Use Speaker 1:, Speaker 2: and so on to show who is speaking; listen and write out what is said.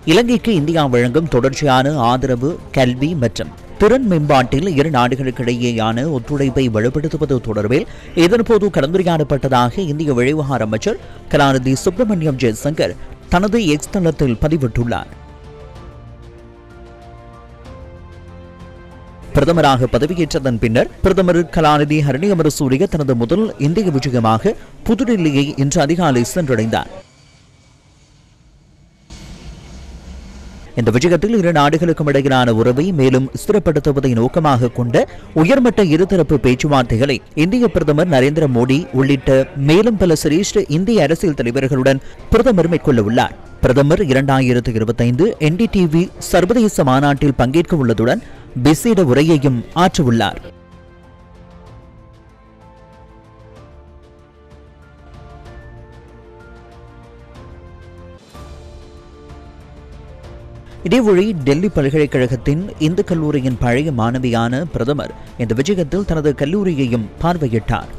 Speaker 1: இலங்கைக்கு இந்தியா வழங்கும் தொடர்ச்சியான ஆதரவு, கல்வி மற்றும் திறன் மேம்பாட்டில் இரு நாடுகளுக்கிடையேயான ஒத்துழைப்பை வலுப்படுத்துவது தொடர்பில் இதன்போது கலந்துரையாடப்பட்டதாக இந்திய வெளிவிவகார அமைச்சர் கலாநிதி சுப்பிரமணியம் ஜெய்சங்கர் தனது எக்ஸ் தளத்தில் பதிவிட்டுள்ளார். பிரதமராக பதவியேற்றதன் பின்னர் பிரதமர் கலாநிதி ஹரணி அமரசூரிய தனது முதல் இந்திய விஜயமாக புதுடில்லியை இன்று அதிகாலை சென்றடைந்தார். இந்த விஜயத்தில் இரு நாடுகளுக்கும் இடையிலான உறவை மேலும் ஸ்திரப்படுத்துவதை நோக்கமாக கொண்ட உயர்மட்ட இருதரப்பு பேச்சுவார்த்தைகளை இந்திய பிரதமர் நரேந்திர மோடி உள்ளிட்ட மேலும் பல சிரேஷ்ட இந்திய அரசியல் தலைவர்களுடன் பிரதமர் மேற்கொள்ள உள்ளார். பிரதமர் 2025 NDTV சர்வதேச மாநாட்டில் பங்கேற்க உள்ளதுடன் விசேட உரையையும் ஆற்றவுள்ளார். இதேவழி டெல்லி பல்கலைக்கழகத்தின் இந்து கல்லூரியின் பழைய மாணவியான பிரதமர் இந்த விஜயத்தில் தனது கல்லூரியையும் பார்வையிட்டார்.